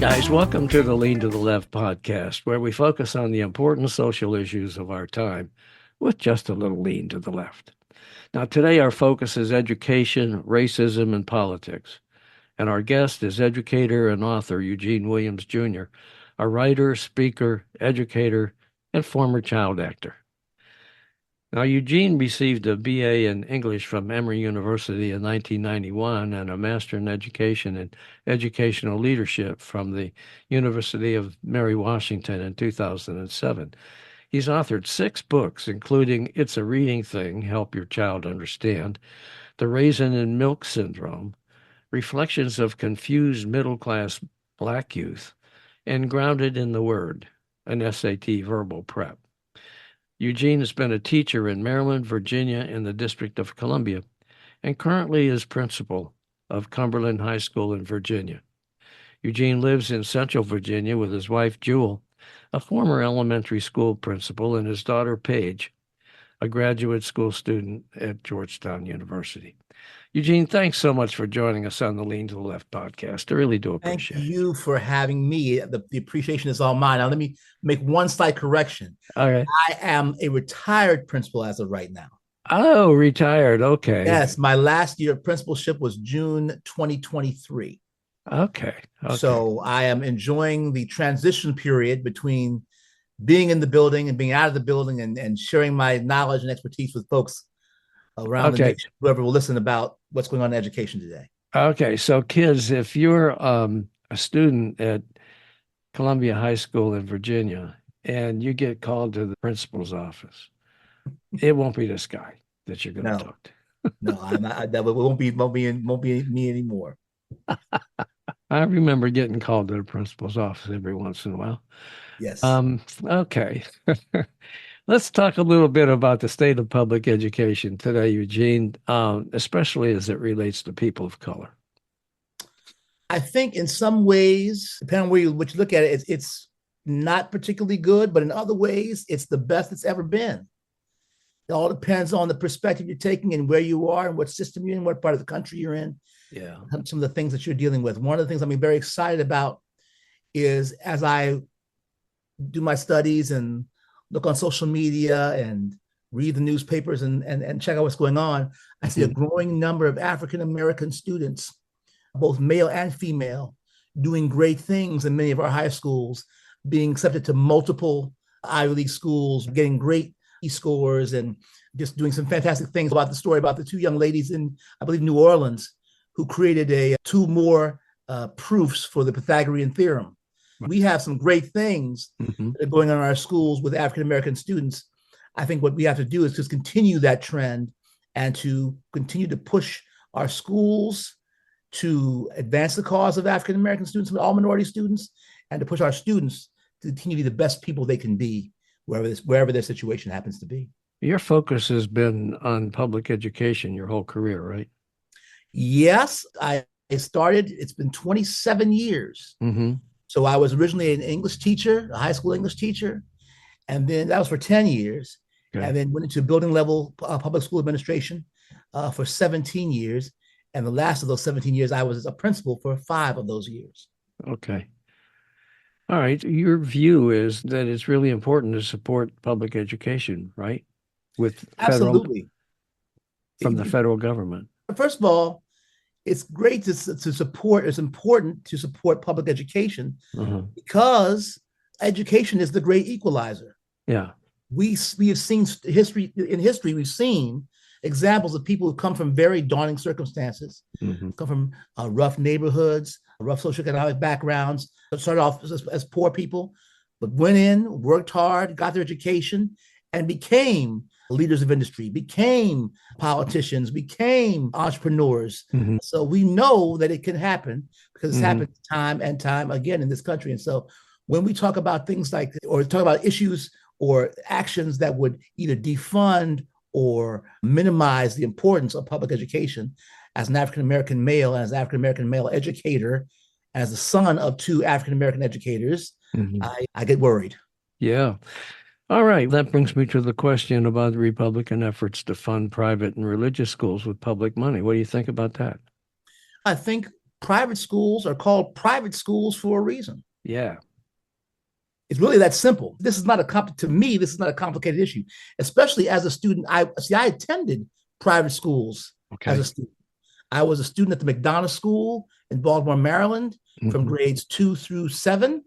guys. Welcome to the Lean to the Left podcast, where we focus on the important social issues of our time with just a little lean to the left. Now, today our focus is education, racism, and politics. And our guest is educator and author Eugene Williams Jr., a writer, speaker, educator, and former child actor. Now, Eugene received a BA in English from Emory University in 1991 and a Master in Education and Educational Leadership from the University of Mary Washington in 2007. He's authored 6 books, including It's a Reading Thing, Help Your Child Understand, The Raisin and Milk Syndrome, Reflections of Confused Middle-Class Black Youth, and Grounded in the Word, an SAT verbal prep. Eugene has been a teacher in Maryland, Virginia, and the District of Columbia, and currently is principal of Cumberland High School in Virginia. Eugene lives in Central Virginia with his wife, Jewel, a former elementary school principal, and his daughter, Paige, a graduate school student at Georgetown University. Eugene, thanks so much for joining us on the Lean to the Left podcast. I really do appreciate it. Thank you for having me. The appreciation is all mine. Now, let me make one slight correction. All right. I am a retired principal as of right now. Oh, retired. Okay. Yes, my last year of principalship was June 2023. Okay. So I am enjoying the transition period between being in the building and being out of the building and sharing my knowledge and expertise with folks around the nation, whoever will listen about what's going on in education today. Okay, so kids, if you're a student at Columbia High School in Virginia and you get called to the principal's office, it won't be this guy that you're going to talk to. No, I'm not, that won't be me anymore. I remember getting called to the principal's office every once in a while. Yes. Okay. Let's talk a little bit about the state of public education today, Eugene, especially as it relates to people of color. I think in some ways, depending on what you look at it, it's not particularly good, but in other ways, it's the best it's ever been. It all depends on the perspective you're taking and where you are and what system you're in, what part of the country you're in. Yeah. Some of the things that you're dealing with. One of the things I'm very excited about is as I do my studies and look on social media and read the newspapers and check out what's going on, I see a growing number of African-American students, both male and female, doing great things in many of our high schools, being accepted to multiple Ivy League schools, getting great scores, and just doing some fantastic things. About the story about the 2 young ladies in, I believe, New Orleans, who created 2 more proofs for the Pythagorean theorem. We have some great things that are going on in our schools with African-American students. I think what we have to do is just continue that trend and to continue to push our schools to advance the cause of African-American students and all minority students, and to push our students to continue to be the best people they can be, wherever their situation happens to be. Your focus has been on public education your whole career, right? Yes, I started, it's been 27 years. So I was originally an English teacher, a high school English teacher, and then that was for 10 years. Okay. And then went into building level public school administration for 17 years. And the last of those 17 years, I was a principal for 5 of those years. Okay. All right. Your view is that it's really important to support public education, right? With absolutely from the federal government. First of all, it's great to support, it's important to support public education because education is the great equalizer. Yeah. We have seen history, we've seen examples of people who come from very daunting circumstances, come from rough neighborhoods, rough socioeconomic backgrounds, started off as poor people, but went in, worked hard, got their education, and became leaders of industry, became politicians, became entrepreneurs. So we know that it can happen because it's happened time and time again in this country. And so when we talk about things like, or talk about issues or actions that would either defund or minimize the importance of public education, as an African-American male and as an African-American male educator, as the son of 2 African-American educators, I get worried. Yeah. All right. That brings me to the question about the Republican efforts to fund private and religious schools with public money. What do you think about that? I think private schools are called private schools for a reason. Yeah. It's really that simple. This is not to me, this is not a complicated issue, especially as a student. I attended private schools as a student. I was a student at the McDonough School in Baltimore, Maryland, from grades 2 through 7.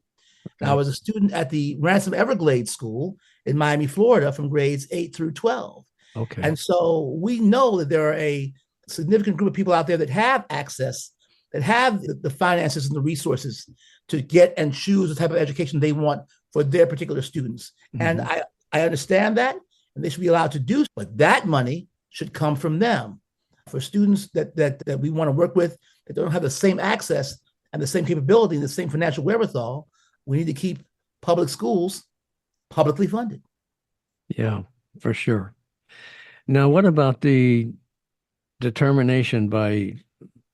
And I was a student at the Ransom Everglades School in Miami, Florida, from grades 8 through 12. Okay. And so we know that there are a significant group of people out there that have access, that have the finances and the resources to get and choose the type of education they want for their particular students. And I understand that, and they should be allowed to do so, but that money should come from them. For students that we want to work with that don't have the same access and the same capability and the same financial wherewithal, we need to keep public schools publicly funded. Yeah, for sure. Now, what about the determination by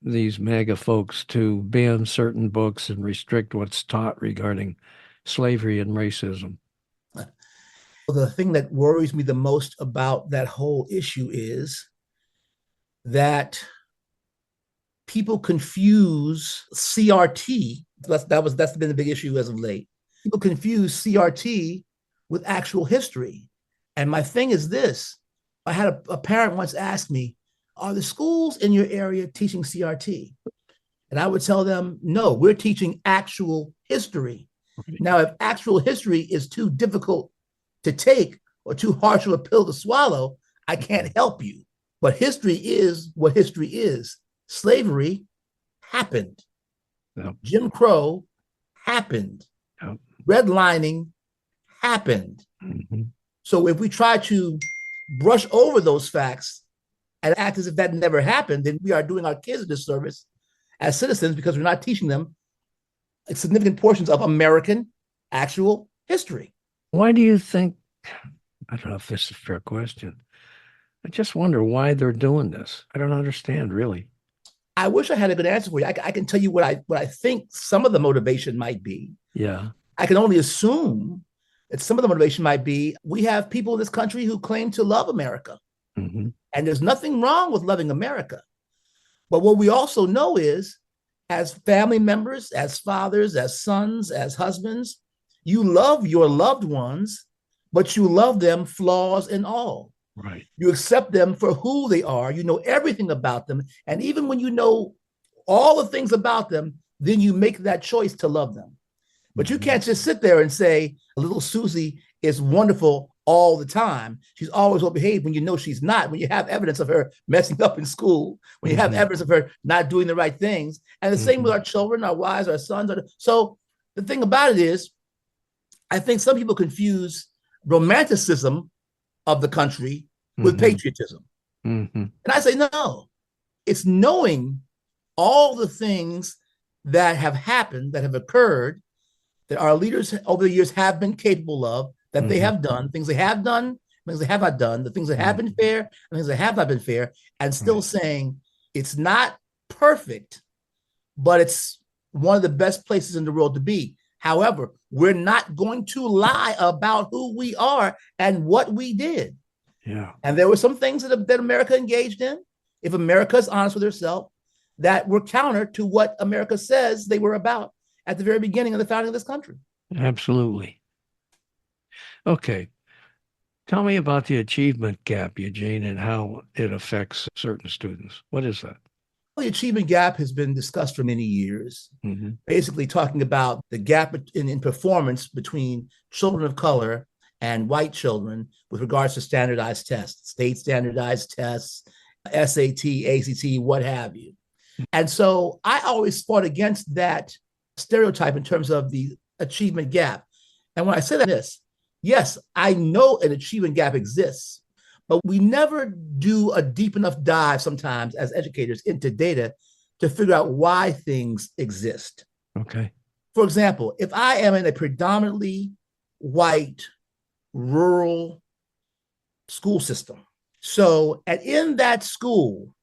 these MAGA folks to ban certain books and restrict what's taught regarding slavery and racism? The thing that worries me the most about that whole issue is that people confuse CRT. That's been the big issue as of late. People confuse CRT with actual history. And my thing is this: I had a parent once ask me, "Are the schools in your area teaching CRT?" And I would tell them, "No, we're teaching actual history." Now, if actual history is too difficult to take or too harsh of a pill to swallow, I can't help you. But history is what history is. Slavery happened. Yep. Jim Crow happened. Yep. Redlining happened. So if we try to brush over those facts and act as if that never happened, then we are doing our kids a disservice as citizens, because we're not teaching them significant portions of American actual history. Why do you think, I don't know if this is a fair question, I just wonder why they're doing this. I don't understand, really. I wish I had a good answer for you. I can tell you what I think some of the motivation might be. Yeah. I can only assume that some of the motivation might be, we have people in this country who claim to love America. And there's nothing wrong with loving America. But what we also know is, as family members, as fathers, as sons, as husbands, you love your loved ones, but you love them flaws and all. Right. You accept them for who they are. You know everything about them. And even when you know all the things about them, then you make that choice to love them. But you can't just sit there and say, little Susie is wonderful all the time. She's always well behaved, when you know she's not, when you have evidence of her messing up in school, when you have evidence of her not doing the right things. And the same with our children, our wives, our sons. So the thing about it is, I think some people confuse romanticism of the country with patriotism. And I say, no, it's knowing all the things that have happened, that have occurred, that our leaders over the years have been capable of, that they have done, things they have done, things they have not done, the things that have been fair, and things that have not been fair, and still saying it's not perfect, but it's one of the best places in the world to be. However, we're not going to lie about who we are and what we did. Yeah. And there were some things that America engaged in, if America is honest with herself, that were counter to what America says they were about at the very beginning of the founding of this country. Absolutely. Okay. Tell me about the achievement gap, Eugene, and how it affects certain students. What is that? The achievement gap has been discussed for many years, basically talking about the gap in performance between children of color and white children with regards to standardized tests, state standardized tests, SAT, ACT, what have you. And so I always fought against that stereotype in terms of the achievement gap. And when I say this, yes, I know an achievement gap exists, but we never do a deep enough dive sometimes as educators into data to figure out why things exist. Okay. For example, if I am in a predominantly white, rural school system, and in that school,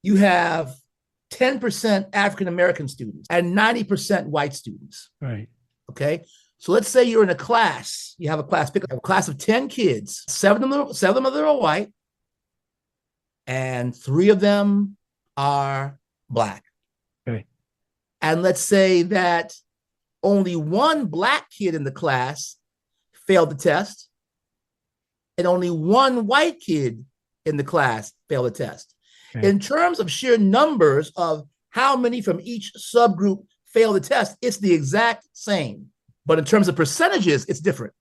you have 10% African-American students and 90% white students. Right. Okay. So let's say you're in a class, you have a class, pick up a class of 10 kids, seven of them are white, and 3 of them are Black. Okay. and let's say that only one Black kid in the class failed the test, and only one white kid in the class failed the test. Okay. In terms of sheer numbers of how many from each subgroup failed the test, it's the exact same. But in terms of percentages, it's different.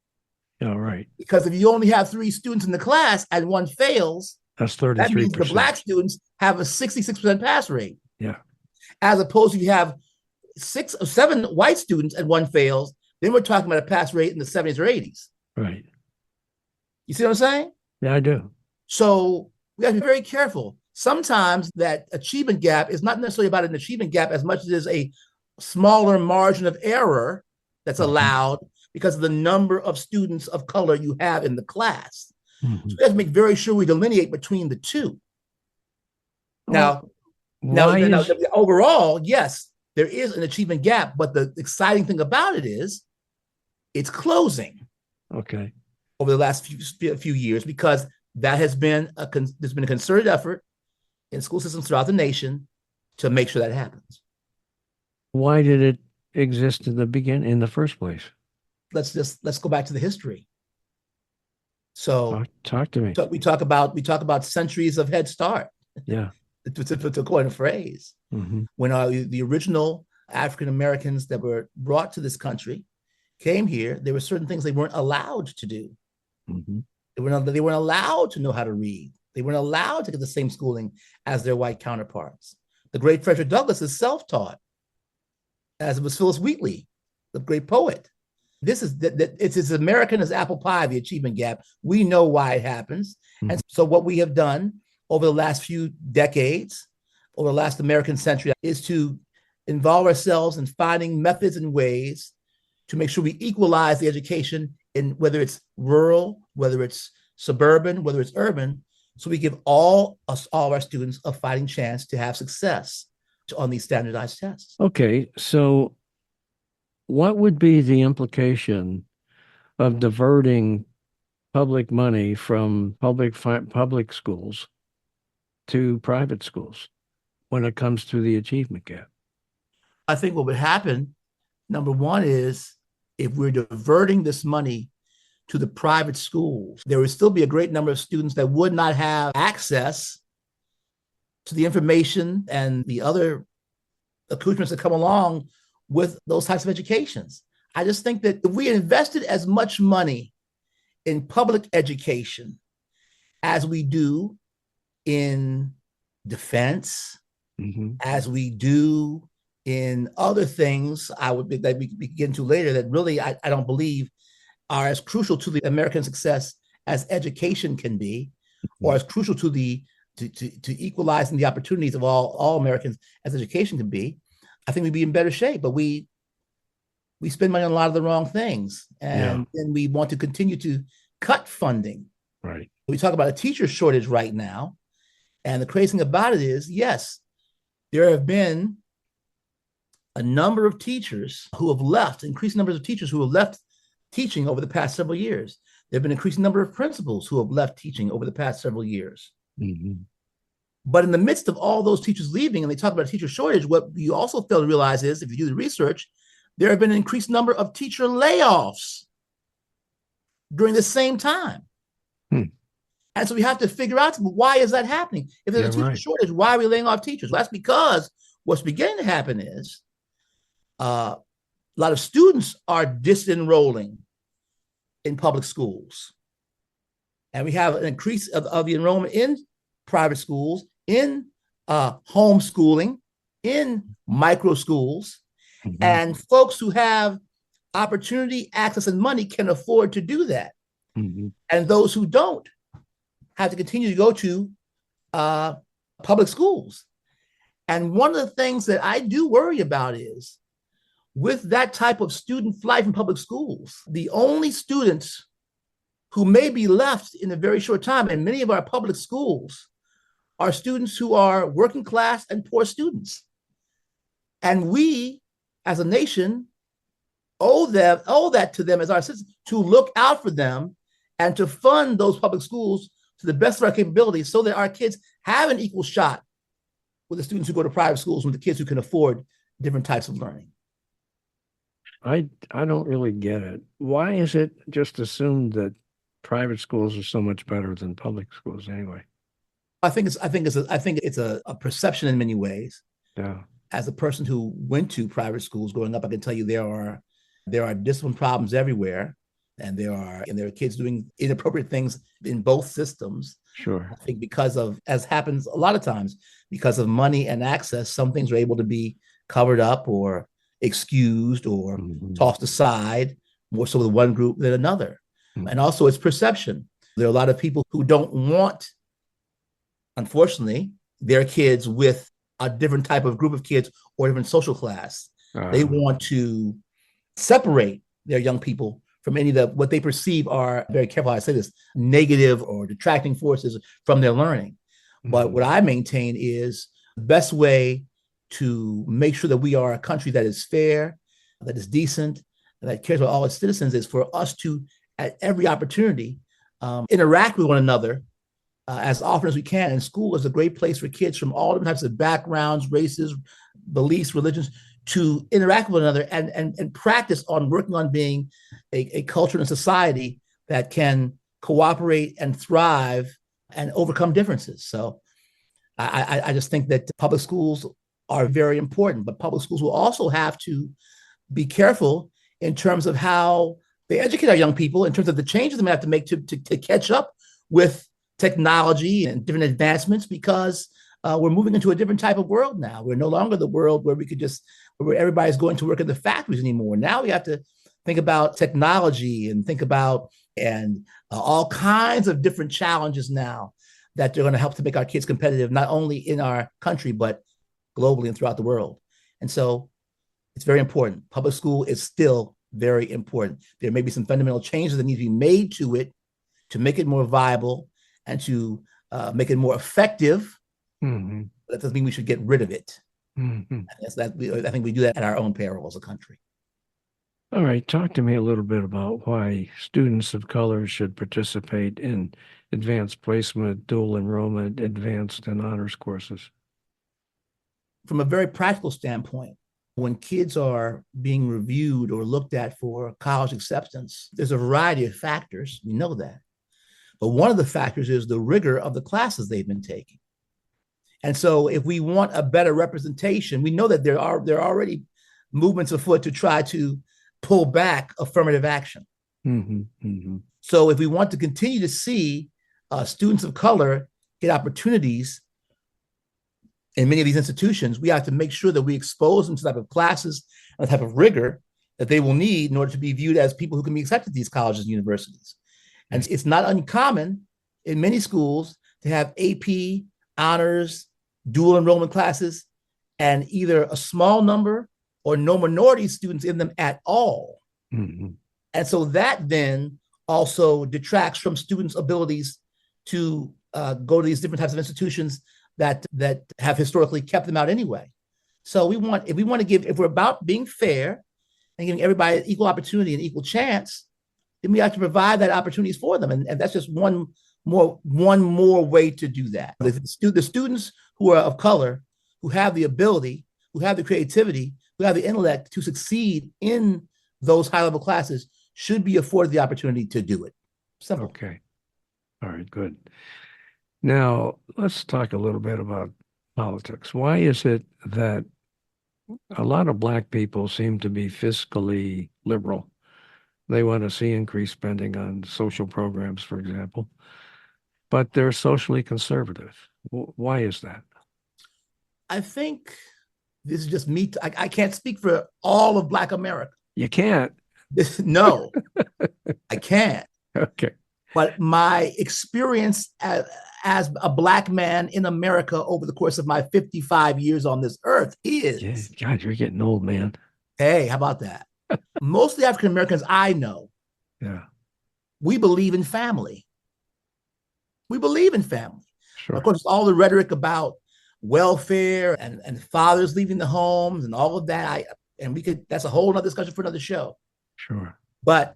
Oh, right. Because if you only have 3 students in the class and one fails, that's 33%. That means the Black students have a 66% pass rate. Yeah. As opposed to if you have 6 or 7 white students and one fails, then we're talking about a pass rate in the 70s or 80s. Right. You see what I'm saying? Yeah, I do. So we have to be very careful. Sometimes that achievement gap is not necessarily about an achievement gap as much as it is a smaller margin of error that's allowed because of the number of students of color you have in the class. Mm-hmm. So we have to make very sure we delineate between the two. Now, overall, yes, there is an achievement gap, but the exciting thing about it is it's closing. Okay. Over the last few years, because that has been there's been a concerted effort in school systems throughout the nation to make sure that happens. Why did it exist in the first place? Let's go back to the history. So talk to me. So we talk about centuries of Head Start. Yeah. to coin a phrase. Mm-hmm. When the original African Americans that were brought to this country came here, there were certain things they weren't allowed to do. Mm-hmm. They weren't allowed to know how to read. They weren't allowed to get the same schooling as their white counterparts. The great Frederick Douglass is self-taught, as was Phyllis Wheatley, the great poet. This is it's as American as apple pie, the achievement gap. We know why it happens. Mm-hmm. And so what we have done over the last few decades, over the last American century, is to involve ourselves in finding methods and ways to make sure we equalize the education in whether it's rural, whether it's suburban, whether it's urban, so we give all of our students a fighting chance to have success on these standardized tests. Okay, so what would be the implication of diverting public money from public schools to private schools when it comes to the achievement gap? I think what would happen, number one, is if we're diverting this money to the private schools, there would still be a great number of students that would not have access to the information and the other accoutrements that come along with those types of educations. I just think that if we invested as much money in public education as we do in defense, mm-hmm. as we do in other things that we get into later that really I don't believe are as crucial to the American success as education can be, mm-hmm. or as crucial to equalizing the opportunities of all Americans as education can be, I think we'd be in better shape. But we spend money on a lot of the wrong things, and then we want to continue to cut funding. Right. We talk about a teacher shortage right now, and the crazy thing about it is, yes, there have been a number of teachers who have left, increasing numbers of teachers who have left teaching over the past several years. There have been an increasing number of principals who have left teaching over the past several years. Mm-hmm. But in the midst of all those teachers leaving, and they talk about a teacher shortage, what you also fail to realize is, if you do the research, there have been an increased number of teacher layoffs during the same time. And so we have to figure out, why is that happening? If there's a teacher shortage, why are we laying off teachers? Well, that's because what's beginning to happen is a lot of students are disenrolling in public schools. And we have an increase of the enrollment in private schools, in homeschooling, in micro schools. Mm-hmm. And folks who have opportunity, access, and money can afford to do that. Mm-hmm. And those who don't have to continue to go to public schools. And one of the things that I do worry about is, with that type of student flight from public schools, the only students who may be left in a very short time in many of our public schools are students who are working class and poor students. And we, as a nation, owe that to them as our citizens, to look out for them and to fund those public schools to the best of our capabilities, so that our kids have an equal shot with the students who go to private schools, with the kids who can afford different types of learning. I don't really get it. Why is it just assumed that private schools are so much better than public schools anyway? I think it's a perception in many ways. Yeah, As a person who went to private schools growing up, I can tell you there are discipline problems everywhere, and there are kids doing inappropriate things in both systems. sure. I think because of, as happens a lot of times, because of money and access, some things are able to be covered up or excused or tossed aside more so with one group than another. And also it's perception. There are a lot of people who don't want, unfortunately, their kids with a different type of group of kids or different social class. They want to separate their young people from any of the, what they perceive are, very careful how I say this, negative or detracting forces from their learning. But what I maintain is the best way to make sure that we are a country that is fair, that is decent, that cares about all its citizens is for us to, at every opportunity, interact with one another as often as we can. And school is a great place for kids from all different types of backgrounds, races, beliefs, religions, to interact with one another and practice on working on being a culture and a society that can cooperate and thrive and overcome differences. So I just think that public schools are very important, but public schools will also have to be careful in terms of how they educate our young people, in terms of the changes they have to make to catch up with technology and different advancements, because we're moving into a different type of world now. We're no longer the world where where everybody's going to work in the factories anymore. Now we have to think about technology and think about all kinds of different challenges now that they're going to help to make our kids competitive, not only in our country, but globally and throughout the world. And so it's very important. Public school is still very important. There may be some fundamental changes that need to be made to it to make it more viable and to make it more effective. But that doesn't mean we should get rid of it. I think we do that at our own peril as a country. All right, talk to me a little bit about why students of color should participate in advanced placement, dual enrollment, advanced and honors courses. From a very practical standpoint, when kids are being reviewed or looked at for college acceptance, there's a variety of factors. We know that. But one of the factors is the rigor of the classes they've been taking. And so if we want a better representation, we know that there are already movements afoot to try to pull back affirmative action. So if we want to continue to see students of color get opportunities in many of these institutions, we have to make sure that we expose them to the type of classes and the type of rigor that they will need in order to be viewed as people who can be accepted to these colleges and universities. And it's not uncommon in many schools to have AP, honors, dual enrollment classes, and either a small number or no minority students in them at all. And so that then also detracts from students' abilities to go to these different types of institutions that have historically kept them out anyway. So if we're about being fair and giving everybody equal opportunity and equal chance, then we have to provide that opportunities for them. And that's just one more way to do that. The students who are of color, who have the ability, who have the creativity, who have the intellect to succeed in those high-level classes should be afforded the opportunity to do it. Simple. Okay. All right, good. Now, let's talk a little bit about politics. Why is it that a lot of Black people seem to be fiscally liberal? They want to see increased spending on social programs, for example, but they're socially conservative. Why is that? I think this is just me. I can't speak for all of Black America. You can't. No, I can't. Okay. But my experience as a Black man in America over the course of my 55 years on this earth is... Yeah, God, you're getting old, man. Hey, how about that? Most of the African Americans I know, we believe in family. We believe in family. Sure. Of course, all the rhetoric about welfare and fathers leaving the homes and all of that, that's a whole other discussion for another show. Sure. But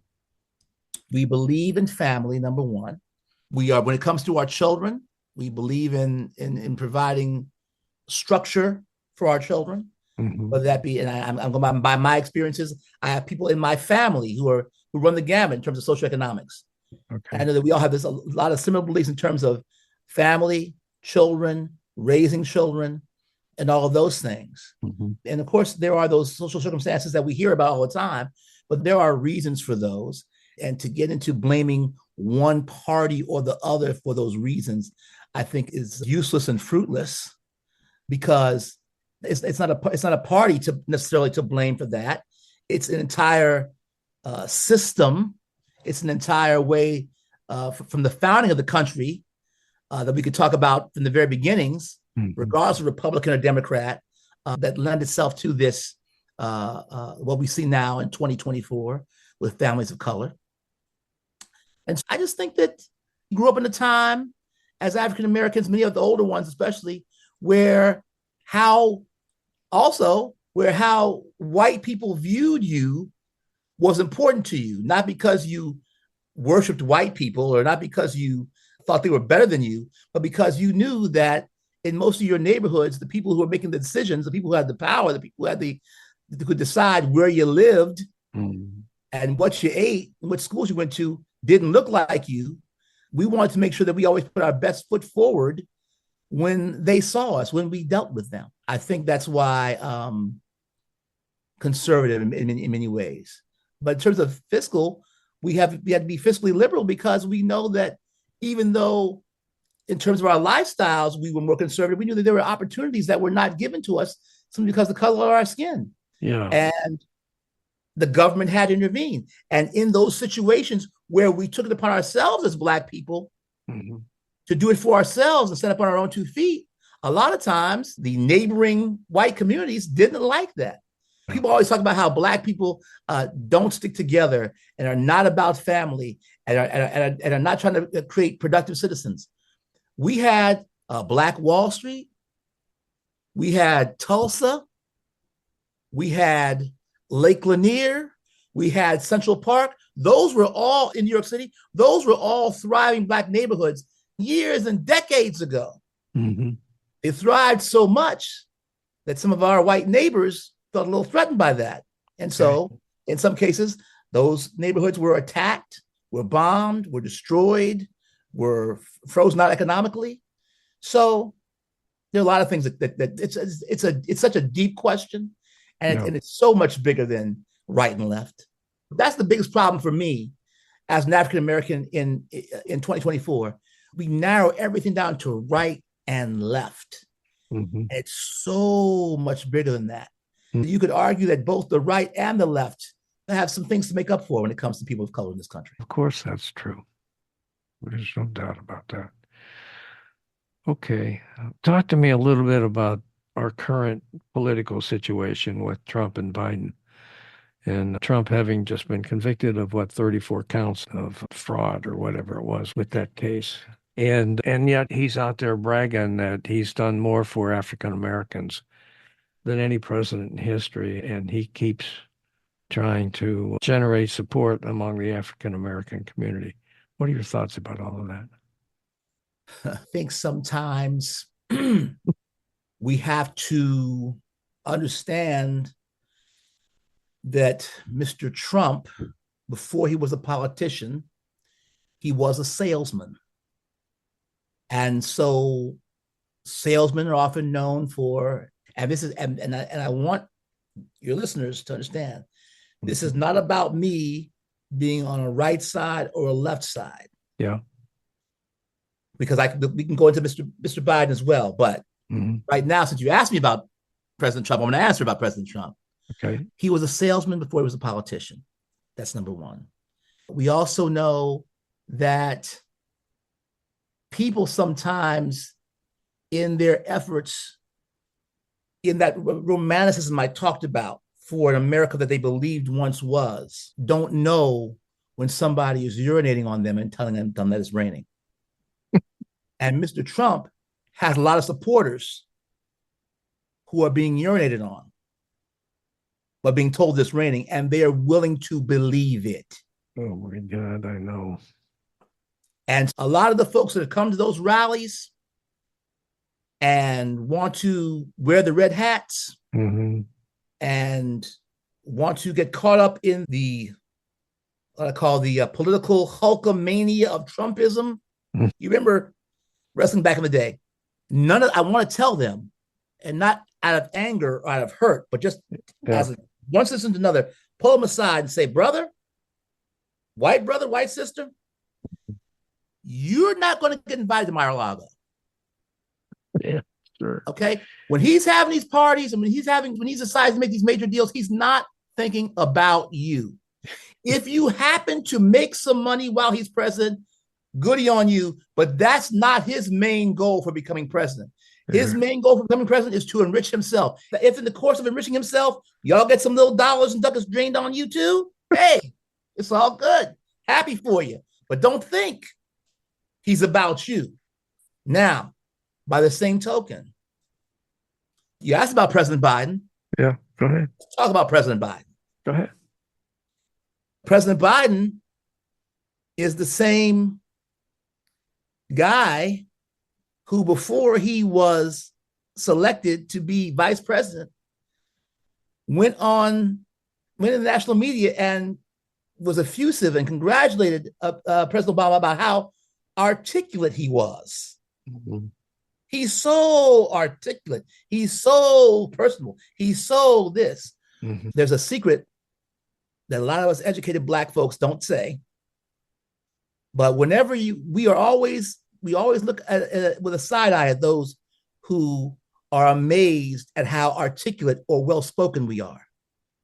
we believe in family, number one. When it comes to our children, we believe in providing structure for our children. Mhm. Whether that be, and I'm going by my experiences, I have people in my family who run the gamut in terms of socioeconomics. And I Okay. know that we all have a lot of similar beliefs in terms of family, children, raising children, and all of those things. Mhm. And of course, there are those social circumstances that we hear about all the time, but there are reasons for those. And to get into blaming one party or the other for those reasons, I think is useless and fruitless, because it's not a party to necessarily to blame for that. It's an entire system. It's an entire way from the founding of the country that we could talk about from the very beginnings, Mhm. regardless of Republican or Democrat, that lend itself to this, what we see now in 2024 with families of color. And so I just think that we grew up in a time as African Americans, many of the older ones especially, where how how white people viewed you was important to you, not because you worshiped white people or not because you thought they were better than you, but because you knew that in most of your neighborhoods, the people who were making the decisions, the people who had the power, the people who could decide where you lived Mhm. and what you ate and what schools you went to didn't look like you. We wanted to make sure that we always put our best foot forward when they saw us, when we dealt with them. I think that's why conservative in many ways. But in terms of fiscal, we had to be fiscally liberal because we know that even though in terms of our lifestyles we were more conservative, we knew that there were opportunities that were not given to us simply because of the color of our skin. Yeah. And the government had to intervene. And in those situations where we took it upon ourselves as Black people Mhm. to do it for ourselves and stand up on our own 2 feet, a lot of times the neighboring white communities didn't like that. Yeah. People always talk about how Black people don't stick together and are not about family and are not trying to create productive citizens. We had Black Wall Street, we had Tulsa, we had Lake Lanier, we had Central Park. Those were all in New York City. Those were all thriving Black neighborhoods years and decades ago. Mhm. They thrived so much that some of our white neighbors felt a little threatened by that. And Okay. so, in some cases, those neighborhoods were attacked, were bombed, were destroyed, were frozen out economically. So, there are a lot of things that it's such a deep question, Yeah. and it's so much bigger than right and left. That's the biggest problem for me as an African American in 2024. We narrow everything down to right and left. Mhm. It's so much bigger than that. Mm. You could argue that both the right and the left have some things to make up for when it comes to people of color in this country. Of course, that's true. There's no doubt about that. Okay. Talk to me a little bit about our current political situation with Trump and Biden. And Trump having just been convicted of 34 counts of fraud or whatever it was with that case. And yet he's out there bragging that he's done more for African Americans than any president in history. And he keeps trying to generate support among the African American community. What are your thoughts about all of that? I think sometimes we have to understand that Mr. Trump, before he was a politician, he was a salesman. And so salesmen are often known for, and this is, and I want your listeners to understand, this is not about me being on a right side or a left side. Yeah. Because we can go into Mr. Biden as well. But right now, since you asked me about President Trump, I'm going to answer about President Trump. Okay. He was a salesman before he was a politician. That's number one. We also know that people sometimes, in their efforts, in that romanticism I talked about for an America that they believed once was, don't know when somebody is urinating on them and telling them that it's raining. And Mr. Trump has a lot of supporters who are being urinated on, but being told it's raining, and they are willing to believe it. Oh my God, I know. And a lot of the folks that have come to those rallies and want to wear the red hats Mm-hmm. and want to get caught up in the what I call the political Hulkamania of Trumpism. Mm-hmm. You remember wrestling back in the day? I want to tell them, and not out of anger or out of hurt, but just as one system to another, pull them aside and say, brother, white sister, you're not going to get invited to Mar-a-Lago. Yeah, sure. Okay. When he's having these parties and when he decides to make these major deals, he's not thinking about you. If you happen to make some money while he's president, goody on you, but that's not his main goal for becoming president. His main goal for becoming president is to enrich himself. If in the course of enriching himself, y'all get some little dollars and ducats drained on you too, hey, it's all good. Happy for you. But don't think he's about you. Now, by the same token, you asked about President Biden. Yeah, go ahead. Let's talk about President Biden. Go ahead. President Biden is the same guy who, before he was selected to be vice president, went in the national media and was effusive and congratulated President Obama about how articulate he was. Mm-hmm. He's so articulate. He's so personal. He's so this. Mm-hmm. There's a secret that a lot of us educated Black folks don't say. But whenever we always look at with a side eye at those who are amazed at how articulate or well-spoken we are.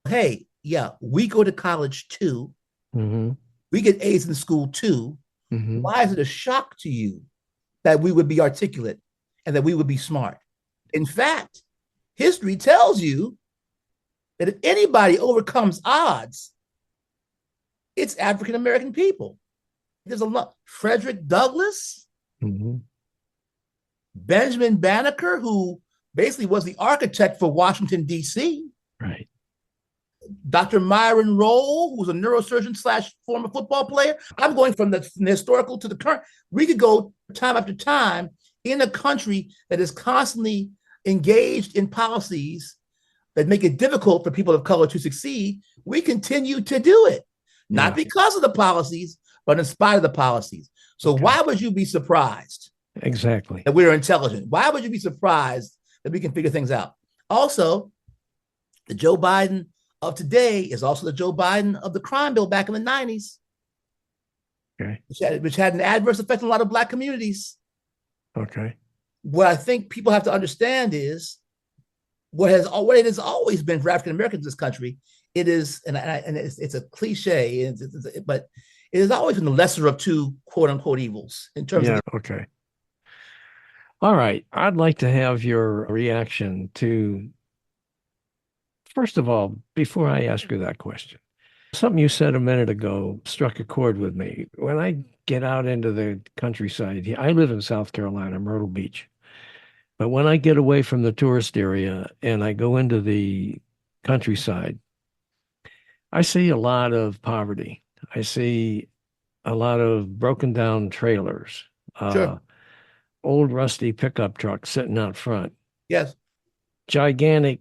Hey, yeah, we go to college too. Mm-hmm. We get A's in school too. Mm-hmm. Why is it a shock to you that we would be articulate and that we would be smart? In fact, history tells you that if anybody overcomes odds, it's African-American people. There's a lot. Frederick Douglass, Mm-hmm. Benjamin Banneker, who basically was the architect for Washington, D.C. Right. Dr. Myron Rolle, who's a neurosurgeon / former football player. I'm going from the historical to the current. We could go time after time in a country that is constantly engaged in policies that make it difficult for people of color to succeed. We continue to do it, not because of the policies, but in spite of the policies. So why would you be surprised? Exactly. That we're intelligent? Why would you be surprised that we can figure things out? Also, the Joe Biden of today is also the Joe Biden of the crime bill back in the 90s, which had an adverse effect on a lot of Black communities. Okay. What I think people have to understand is what it has always been for African Americans in this country. It is, and it's a cliche, but it has always been the lesser of two quote unquote evils in terms of. Okay. All right. I'd like to have your reaction to, first of all, before I ask you that question, something you said a minute ago struck a chord with me. When I get out into the countryside, I live in South Carolina, Myrtle Beach. But when I get away from the tourist area and I go into the countryside, I see a lot of poverty. I see a lot of broken down trailers, old rusty pickup trucks sitting out front. Yes. Gigantic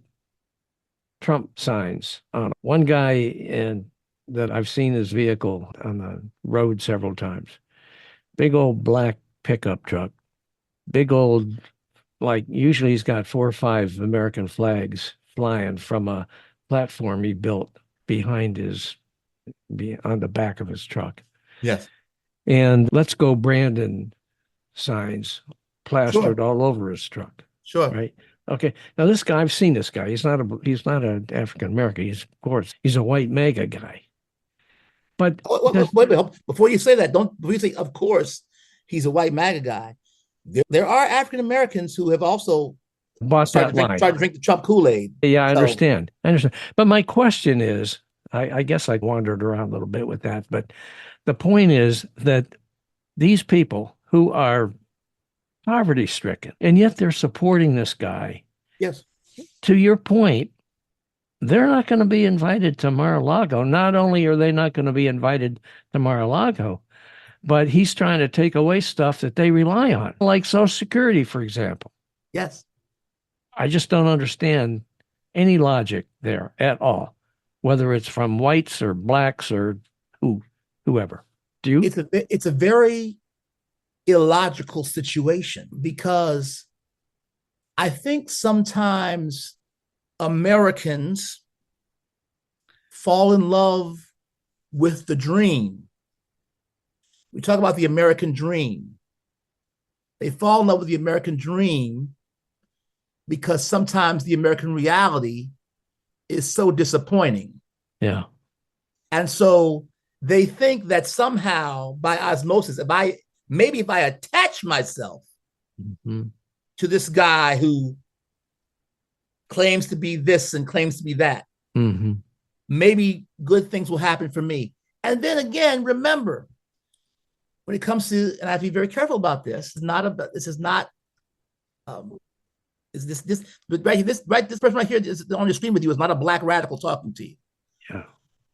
Trump signs on one guy that I've seen his vehicle on the road several times. Big old black pickup truck, big old, like usually he's got 4 or 5 American flags flying from a platform he built on the back of his truck. Yes. And "Let's Go Brandon" signs plastered all over his truck. Sure. Right. Okay. Now this guy, I've seen this guy. He's not an African American. He's a white MAGA guy. But wait, before you say that, before you say, of course, he's a white MAGA guy. There are African Americans who have also bought that line. Tried to drink the Trump Kool-Aid. Yeah, I understand. But my question is, I guess I wandered around a little bit with that, but the point is that these people who are poverty-stricken, and yet they're supporting this guy. Yes. To your point, they're not going to be invited to Mar-a-Lago. Not only are they not going to be invited to Mar-a-Lago, but he's trying to take away stuff that they rely on, like Social Security, for example. Yes. I just don't understand any logic there at all, whether it's from whites or blacks or whoever. Do you? It's a very illogical situation because I think sometimes Americans fall in love with the dream. We talk about the American dream. They fall in love with the American dream because sometimes the American reality is so disappointing. Yeah. And so they think that somehow by osmosis, if I attach myself to this guy who claims to be this and claims to be that, maybe good things will happen for me. And then again, remember, when it comes to, and I have to be very careful about this, this person right here is on the screen with you is not a black radical talking to you. Yeah.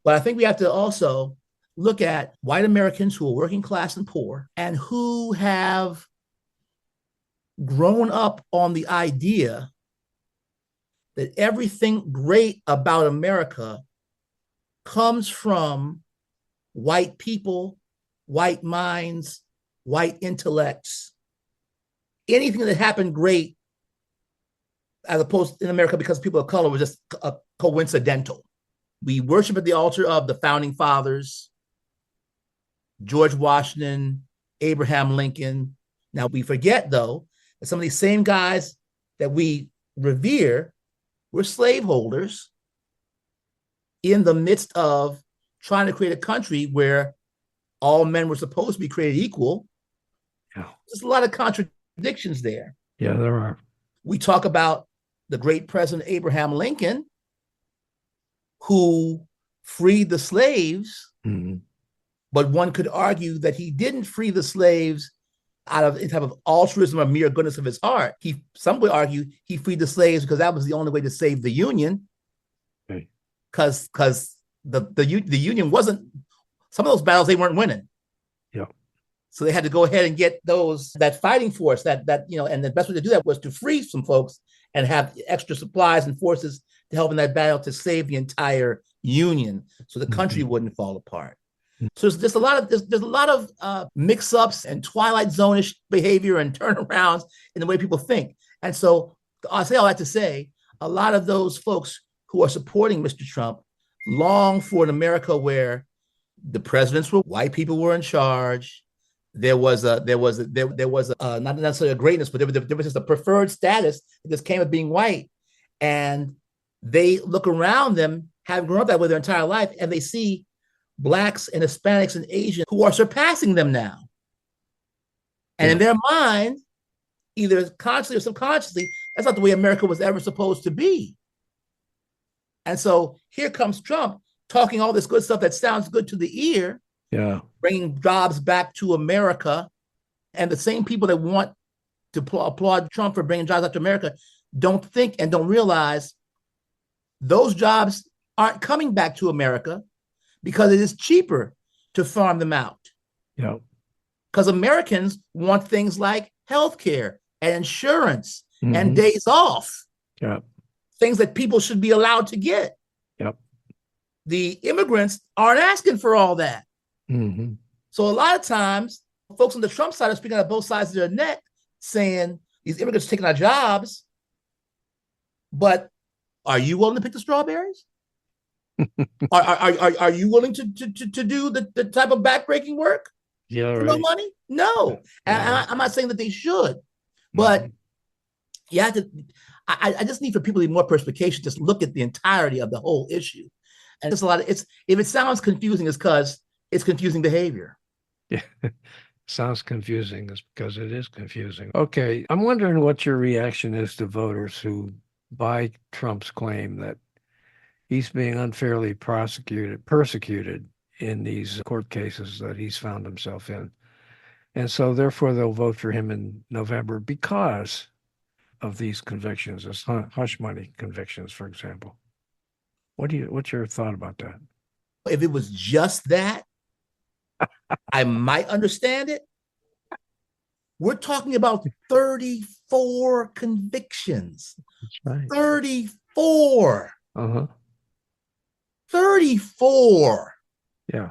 But I think we have to also look at white Americans who are working class and poor and who have grown up on the idea that everything great about America comes from white people, white minds, white intellects. Anything that happened great, as opposed in America because people of color, was just coincidental. We worship at the altar of the founding fathers, George Washington, Abraham Lincoln. Now we forget, though, that some of these same guys that we revere were slaveholders in the midst of trying to create a country where all men were supposed to be created equal. Yeah. There's a lot of contradictions there. Yeah, there are. We talk about the great President Abraham Lincoln, who freed the slaves, but one could argue that he didn't free the slaves out of any type of altruism or mere goodness of his heart. Some would argue he freed the slaves because that was the only way to save the Union. Because the Union wasn't, some of those battles they weren't winning. Yeah. So they had to go ahead and get that fighting force and the best way to do that was to free some folks and have extra supplies and forces to help in that battle to save the entire Union so the country wouldn't fall apart. So there's a lot of mix-ups and Twilight Zone-ish behavior and turnarounds in the way people think. And so I say all that to say, a lot of those folks who are supporting Mr. Trump long for an America where the presidents were white people were in charge. There was not necessarily a greatness, but there was just a preferred status that just came of being white. And they look around them, having grown up that way their entire life, and they see Blacks and Hispanics and Asians who are surpassing them now. And in their mind, either consciously or subconsciously, that's not the way America was ever supposed to be. And so here comes Trump talking all this good stuff that sounds good to the ear, bringing jobs back to America. And the same people that want to applaud Trump for bringing jobs back to America don't think and don't realize those jobs aren't coming back to America because it is cheaper to farm them out. Yeah. Because Americans want things like healthcare and insurance and days off. Yeah. Things that people should be allowed to get. Yep. The immigrants aren't asking for all that. So a lot of times, folks on the Trump side are speaking out of both sides of their neck, saying these immigrants are taking our jobs, but are you willing to pick the strawberries? Are you willing to do the type of backbreaking work for no money? No. And I'm not saying that they should, but you have to. I just need for people to be more perspicacious, just look at the entirety of the whole issue. And there's a lot of if it sounds confusing, it's because it's confusing behavior. Yeah. Sounds confusing because it is confusing. Okay. I'm wondering what your reaction is to voters who buy Trump's claim that he's being unfairly persecuted in these court cases that he's found himself in. And so therefore they'll vote for him in November because of these convictions, as hush money convictions, for example. What's your thought about that? If it was just that, I might understand it. We're talking about 34 convictions. That's right. 34. Uh-huh. 34. Yeah.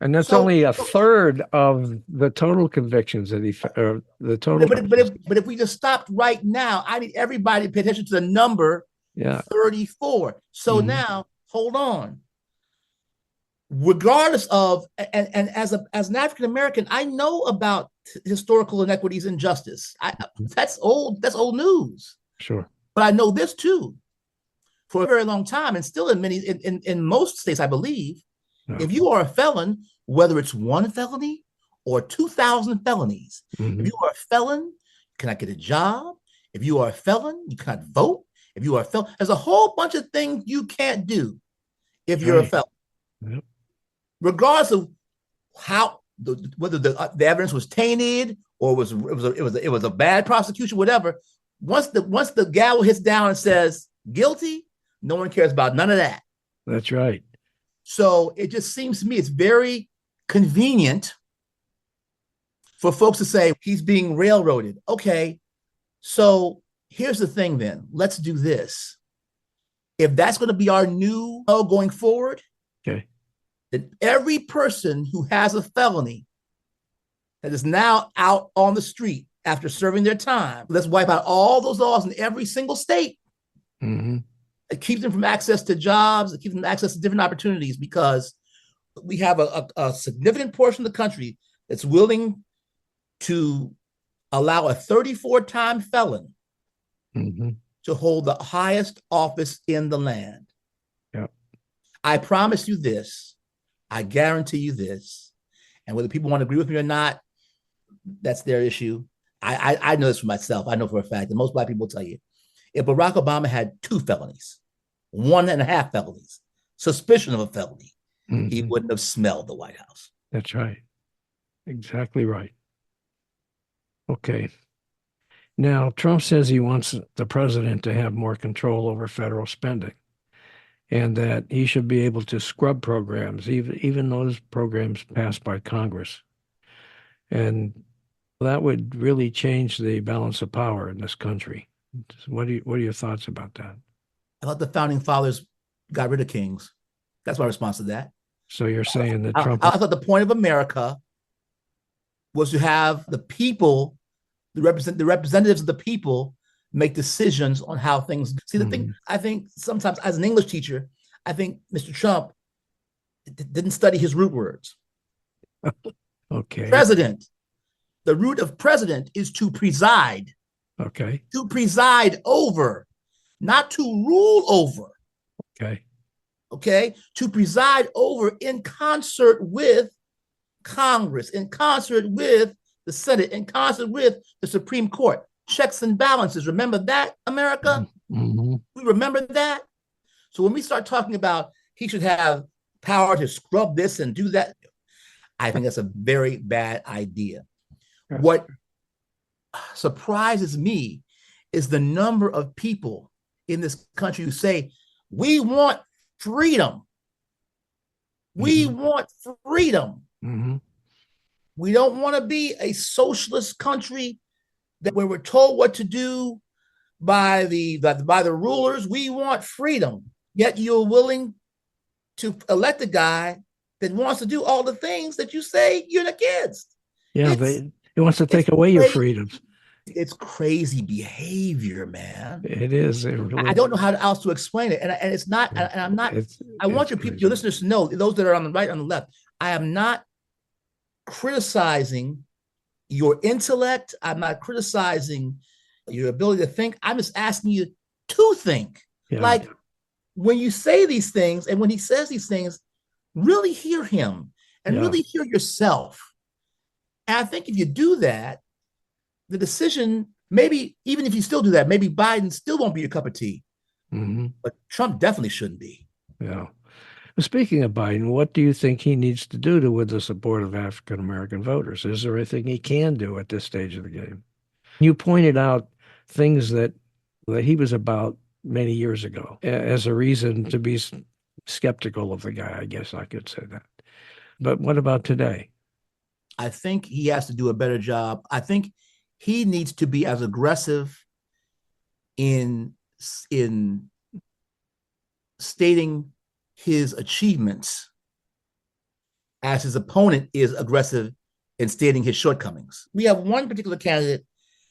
And that's So, only a third of the total convictions that the total. but if we just stopped right now, I need everybody to pay attention to the number Yeah. 34. So now, hold on. Regardless of, and as an African American, I know about historical inequities and justice. That's old news. Sure. But I know this too. For a very long time, and still in most states, I believe, if you are a felon, whether it's one felony or 2,000 felonies, if you are a felon, you cannot get a job. If you are a felon, you cannot vote. If you are a felon, there's a whole bunch of things you can't do if you're a felon. Yep. Regardless of how whether the evidence was tainted or it was a bad prosecution, whatever. Once the gavel hits down and says guilty, no one cares about none of that. That's right. So it just seems to me it's very convenient for folks to say he's being railroaded. Okay, so here's the thing then. Let's do this. If that's going to be our new going forward, okay, then every person who has a felony that is now out on the street after serving their time, let's wipe out all those laws in every single state. It keeps them from access to jobs. It keeps them access to different opportunities because we have a significant portion of the country that's willing to allow a 34-time felon to hold the highest office in the land. Yep. I promise you this. I guarantee you this. And whether people want to agree with me or not, that's their issue. I know this for myself. I know for a fact that most Black people will tell you, if Barack Obama had 2 felonies, 1.5 felonies, suspicion of a felony, he wouldn't have smelled the White House. That's right. Exactly right. Okay. Now, Trump says he wants the president to have more control over federal spending and that he should be able to scrub programs, even those programs passed by Congress. And that would really change the balance of power in this country. What are your thoughts about that? I thought the founding fathers got rid of kings. That's my response to that. So you're saying that Trump... I thought the point of America was to have the people, the representatives of the people, make decisions on how things. See, the thing, I think sometimes as an English teacher, I think Mr. Trump didn't study his root words. Okay. President. The root of president is to preside. Okay. To preside over, not to rule over. Okay. Okay. To preside over in concert with Congress, in concert with the Senate, in concert with the Supreme Court. Checks and balances. Remember that, America? We remember that? So when we start talking about he should have power to scrub this and do that, I think that's a very bad idea. What surprises me is the number of people in this country who say, we want freedom. We want freedom. We don't want to be a socialist country where we're told what to do by the rulers. We want freedom. Yet you're willing to elect a guy that wants to do all the things that you say you're against. Yeah, he wants to take away your freedoms. It's crazy behavior, man. It is. It really I don't know how else to explain it, and it's not. And I'm not. I want your listeners to know, those that are on the right, on the left. I am not criticizing your intellect. I'm not criticizing your ability to think. I'm just asking you to think. Yeah. Like when you say these things, and when he says these things, really hear him and really hear yourself. And I think if you do that, the decision, maybe even if you still do that, maybe Biden still won't be your cup of tea. But Trump definitely shouldn't be. Yeah. Speaking of Biden, what do you think he needs to do to win the support of African American voters? Is there anything he can do at this stage of the game? You pointed out things that he was about many years ago as a reason to be skeptical of the guy. I guess I could say that. But what about today? I think he has to do a better job. I think he needs to be as aggressive in stating his achievements as his opponent is aggressive in stating his shortcomings. We have one particular candidate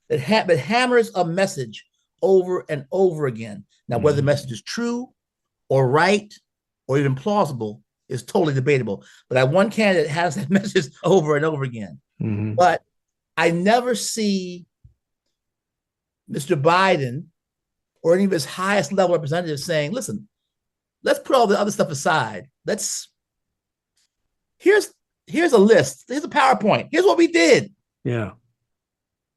that hammers a message over and over again. Now, whether the message is true or right or even plausible is totally debatable. But that one candidate has that message over and over again. Mm-hmm. But I never see Mr. Biden or any of his highest level representatives saying, listen, let's put all the other stuff aside. Here's a list. Here's a PowerPoint. Here's what we did. Yeah.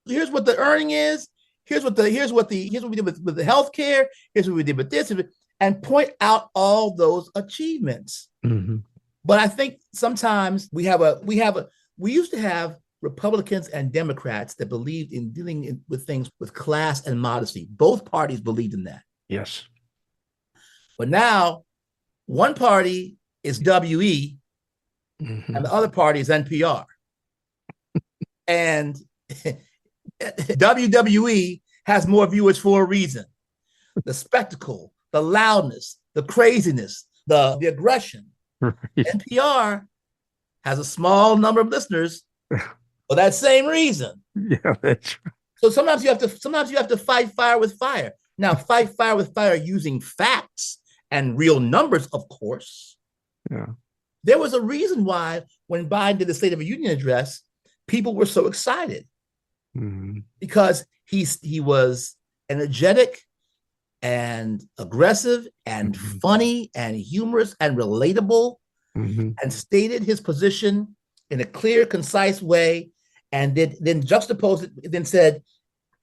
Here's what the earning is. Here's what we did with the healthcare. Here's what we did with this, and point out all those achievements. Mm-hmm. But I think sometimes we used to have Republicans and Democrats that believed in dealing with things with class and modesty. Both parties believed in that. Yes. But now one party is WE and the other party is NPR. And WWE has more viewers for a reason. The spectacle, the loudness, the craziness, the aggression. Right. NPR has a small number of listeners for that same reason. Yeah, that's right. So sometimes you have to fight fire with fire. Now, fight fire with fire using facts and real numbers, of course. Yeah. There was a reason why when Biden did the State of the Union address, people were so excited. Mm-hmm. Because he was energetic and aggressive and funny and humorous and relatable, and stated his position in a clear, concise way, and then juxtaposed it, then said,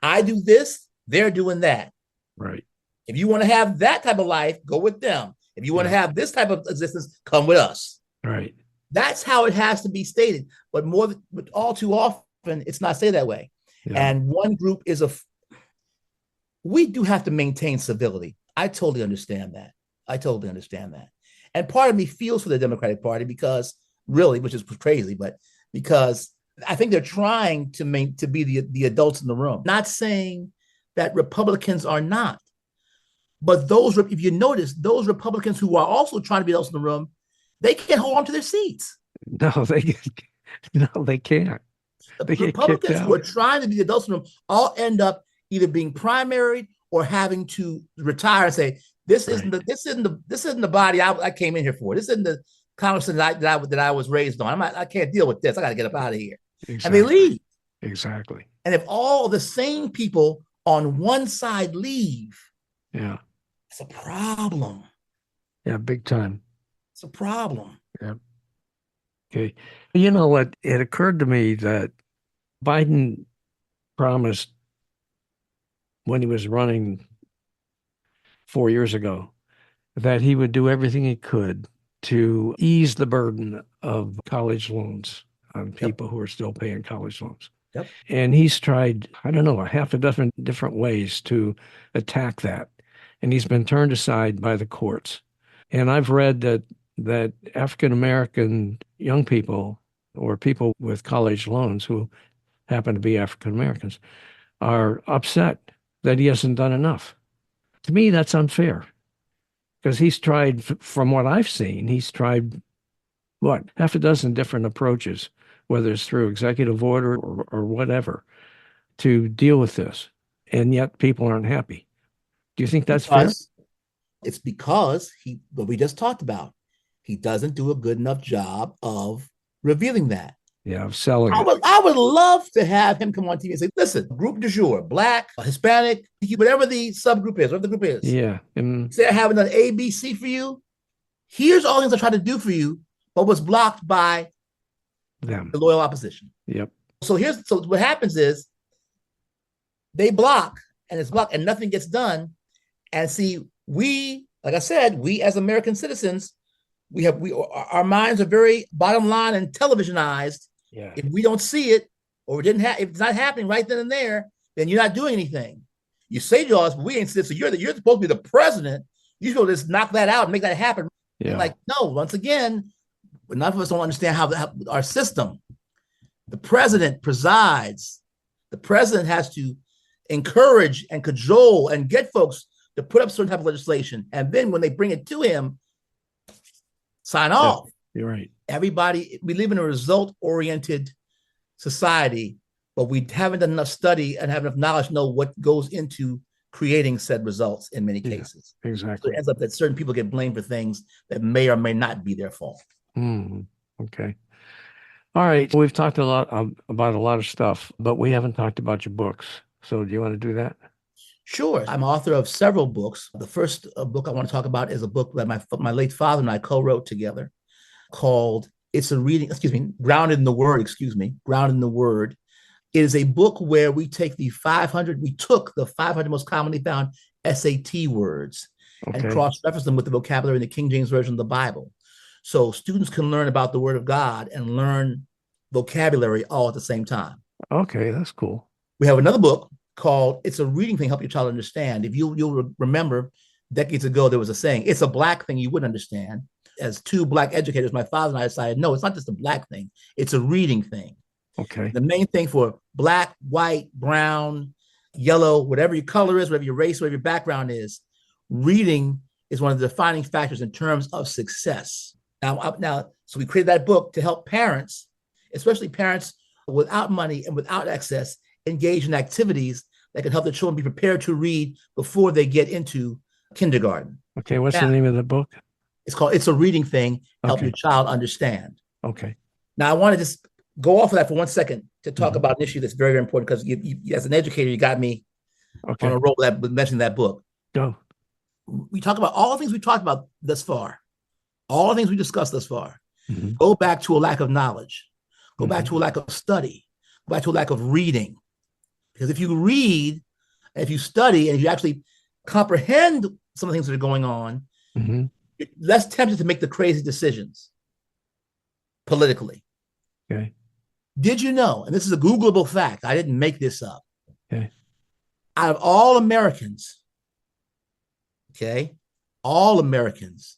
I do this, they're doing that. Right. If you want to have that type of life, go with them. If you want to have this type of existence, come with us. Right. That's how it has to be stated. But all too often, it's not stated that way. Yeah. And one group is we do have to maintain civility. I totally understand that. And part of me feels for the Democratic Party because really, which is crazy, but because I think they're trying to be the adults in the room. Not saying that Republicans are not, but if you notice, those Republicans who are also trying to be adults in the room, they can't hold on to their seats. No, they can't. The Republicans who are trying to be the adults in the room all end up either being primaried or having to retire and say, this isn't the body I came in here for. This isn't the congressman that I was raised on. I can't deal with this. I got to get up out of here. Exactly. And they leave. Exactly. And if all the same people on one side leave, yeah, it's a problem. Yeah, big time. It's a problem. Yeah. Okay. You know what? It occurred to me that Biden promised when he was running 4 years ago that he would do everything he could to ease the burden of college loans on people who are still paying college loans. Yep. And he's tried, I don't know, a half a dozen different ways to attack that. And he's been turned aside by the courts. And I've read that African-American young people or people with college loans who happen to be African-Americans are upset that he hasn't done enough. To me, that's unfair because he's tried, from what I've seen, half a dozen different approaches, whether it's through executive order or whatever, to deal with this. And yet people aren't happy. Do you think that's fair? It's because what we just talked about, he doesn't do a good enough job of revealing that. Yeah, of selling I would love to have him come on TV and say, listen, group du jour, Black, Hispanic, whatever the subgroup is, whatever the group is. Yeah. Say I haven't done A, B, C for you. Here's all the things I tried to do for you, but was blocked by them, the loyal opposition. Yep. So what happens is they block and it's blocked and nothing gets done. And see, like I said, we as American citizens, our minds are very bottom line and televisionized. Yeah. If we don't see it or if it's not happening right then and there, then you're not doing anything. You say to us, but we ain't see it. So you're supposed to be the president. You're supposed to just knock that out and make that happen. Yeah. Like, no, once again, none of us don't understand how our system, the president presides. The president has to encourage and cajole and get folks to put up certain type of legislation. And then when they bring it to him, sign off. You're right. Everybody, we live in a result-oriented society, but we haven't done enough study and have enough knowledge to know what goes into creating said results in many cases. Exactly. So it ends up that certain people get blamed for things that may or may not be their fault. Okay. All right. We've talked a lot about a lot of stuff, but we haven't talked about your books. So do you want to do that? Sure. I'm author of several books. The first book I want to talk about is a book that my late father and I co-wrote together called Grounded in the Word. Grounded in the Word. It is a book where we took the 500 most commonly found SAT words and cross-reference them with the vocabulary in the King James Version of the Bible. So students can learn about the Word of God and learn vocabulary all at the same time. Okay, that's cool. We have another book called It's a Reading Thing, Help Your Child Understand. If you'll remember, decades ago, there was a saying, it's a Black thing you wouldn't understand. As two Black educators, my father and I decided, no, it's not just a Black thing, it's a reading thing. Okay. The main thing for Black, white, brown, yellow, whatever your color is, whatever your race, whatever your background is, reading is one of the defining factors in terms of success. Now, so we created that book to help parents, especially parents without money and without access, engage in activities that can help their children be prepared to read before they get into kindergarten. Okay, what's the name of the book? It's called It's a Reading Thing, Help Your Child Understand. Okay. Now, I want to just go off of that for 1 second to talk about an issue that's very, very important, because you as an educator, you got me on a roll that mentioning that book. Go. We talk about all the things we talked about thus far, all the things we discussed thus far. Go back to a lack of knowledge, go back to a lack of study, go back to a lack of reading. Because if you read, and if you study, and if you actually comprehend some of the things that are going on, you're less tempted to make the crazy decisions politically. Okay. Did you know, and this is a Googleable fact, I didn't make this up. Okay. Out of all Americans, all Americans,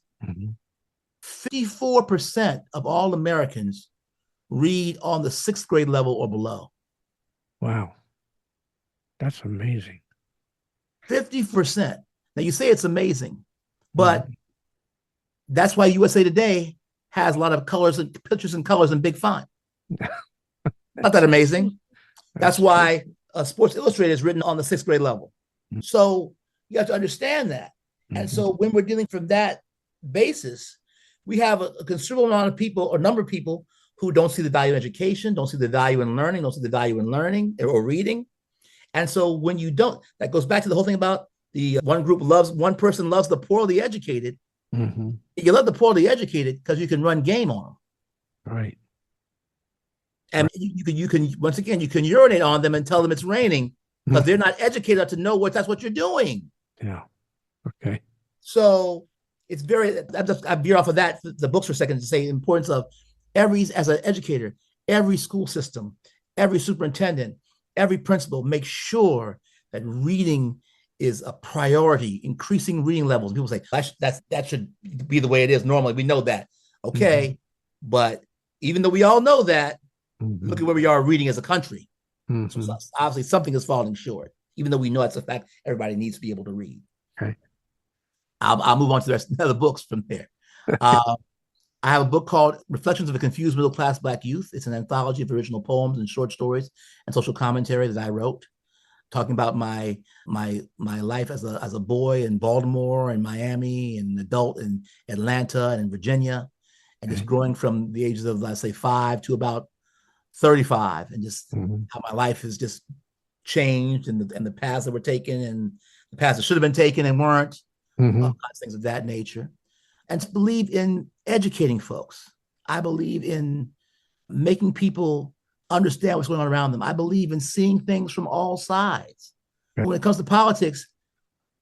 54% of all Americans read on the 6th grade level or below. Wow. That's amazing. 50%. Now you say it's amazing, but that's why USA Today has a lot of colors and pictures and colors and big font. Not that amazing. That's why Sports Illustrated is written on the 6th grade level. So you have to understand that. And so when we're dealing from that basis, we have a considerable amount of people or number of people who don't see the value in education, don't see the value in learning, don't see the value in learning or reading. And so when you don't, that goes back to the whole thing about the one person loves the poorly educated. You love the poorly educated because you can run game on them. Right. And you can once again, you can urinate on them and tell them it's raining because they're not educated enough to know that's what you're doing. Yeah. Okay. So it's I veer off of that, the books for a second, to say the importance of as an educator, every school system, every superintendent, every principal, make sure that reading is a priority, increasing reading levels. People say that should be the way it is normally. We know that. Okay. But even though we all know that, look at where we are reading as a country. So obviously something is falling short, even though we know that's a fact. Everybody needs to be able to read. Okay. I'll move on to the rest of the books from there. I have a book called Reflections of a Confused Middle-Class Black Youth. It's an anthology of original poems and short stories and social commentary that I wrote, talking about my life as a boy in Baltimore and Miami and adult in Atlanta and in Virginia, and just growing from the ages of, let's say, 5 to about 35, and just how my life has just changed, and the paths that were taken and the paths that should have been taken and weren't, all kinds of things of that nature. And to believe in educating folks. I believe in making people understand what's going on around them. I believe in seeing things from all sides. When it comes to politics,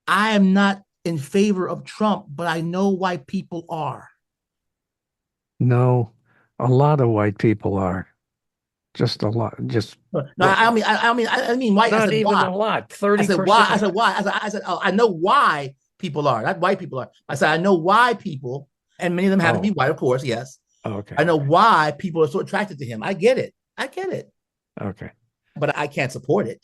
I am not in favor of Trump, but I know why people are. No, a lot of white people are. Just a lot. Just no. I mean white. Not even why. A lot. 30%. I said why. I said why. I said I know why people are. Not white people are. I said I know why people, and many of them have to be white, of course. Yes. Okay. I know why people are so attracted to him. I get it. Okay. But I can't support it.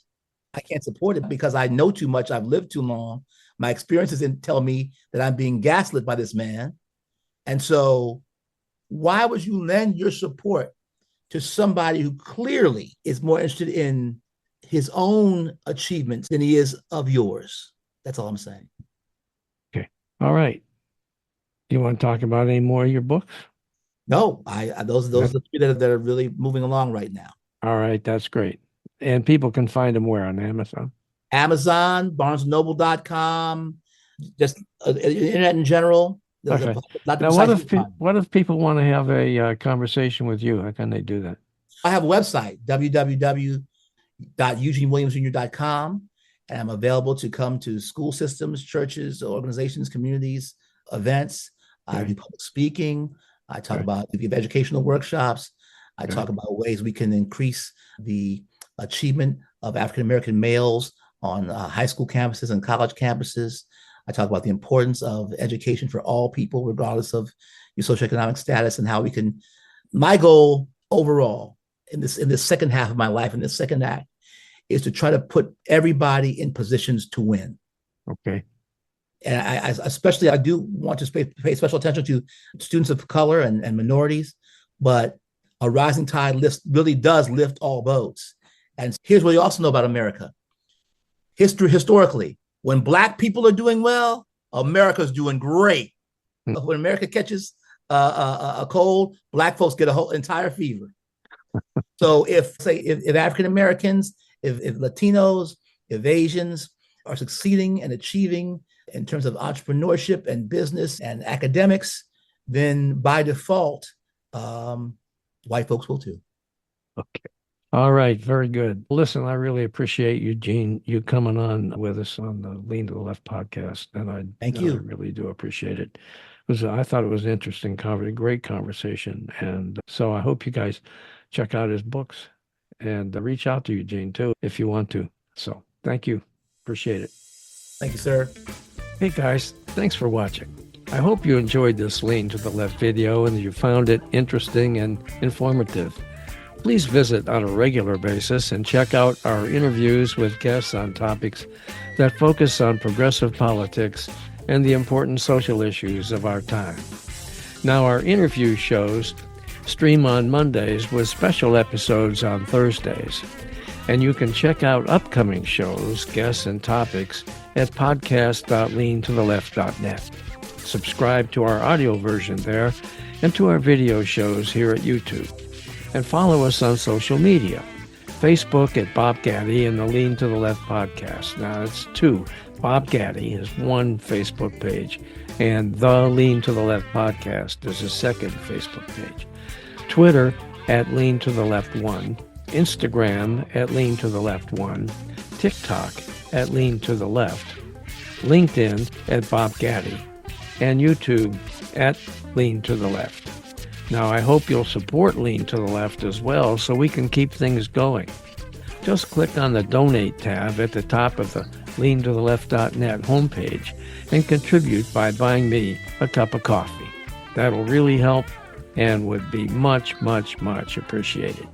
I can't support it because I know too much. I've lived too long. My experiences tell me that I'm being gaslit by this man. And so why would you lend your support to somebody who clearly is more interested in his own achievements than he is of yours? That's all I'm saying. Okay. All right. You want to talk about any more of your books? No, those are the three that are really moving along right now. All right, that's great. And people can find them where on Amazon? Amazon, BarnesandNoble.com, just internet in general. Okay. Now, what if people want to have a conversation with you? How can they do that? I have a website, www.eugenewilliamsjr.com, and I'm available to come to school systems, churches, organizations, communities, events. I do public speaking. I talk about, we give educational workshops. I talk about ways we can increase the achievement of African-American males on high school campuses and college campuses. I talk about the importance of education for all people, regardless of your socioeconomic status, and how we can, my goal overall in this second half of my life, in this second act, is to try to put everybody in positions to win. Okay. And I do want to pay special attention to students of color and minorities, but a rising tide really does lift all boats. And here's what you also know about America. Historically, when Black people are doing well, America's doing great. When America catches a cold, Black folks get a whole entire fever. So if African Americans, if Latinos, if Asians are succeeding and achieving in terms of entrepreneurship and business and academics, then by default, white folks will too. Okay. All right. Very good. Listen, I really appreciate Eugene, you coming on with us on the Lean to the Left podcast. And Thank you. I really do appreciate it. I thought it was an interesting, great conversation. And so I hope you guys check out his books and reach out to Eugene too, if you want to. So thank you. Appreciate it. Thank you, sir. Hey guys, thanks for watching. I hope you enjoyed this Lean to the Left video and you found it interesting and informative. Please visit on a regular basis and check out our interviews with guests on topics that focus on progressive politics and the important social issues of our time. Now, our interview shows stream on Mondays with special episodes on Thursdays. And you can check out upcoming shows, guests, and topics at podcast.leantotheleft.net. Subscribe to our audio version there and to our video shows here at YouTube. And follow us on social media. Facebook at Bob Gatty and the Lean to the Left podcast. Now it's two. Bob Gatty is one Facebook page, and the Lean to the Left podcast is a second Facebook page. Twitter at Lean to the Left 1. Instagram at Lean to the Left 1. TikTok at Lean to the Left. LinkedIn at Bob Gatty. And YouTube at Lean to the Left. Now, I hope you'll support Lean to the Left as well so we can keep things going. Just click on the Donate tab at the top of the leantotheleft.net homepage and contribute by buying me a cup of coffee. That'll really help and would be much, much, much appreciated.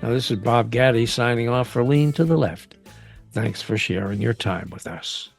Now, this is Bob Gatty signing off for Lean to the Left. Thanks for sharing your time with us.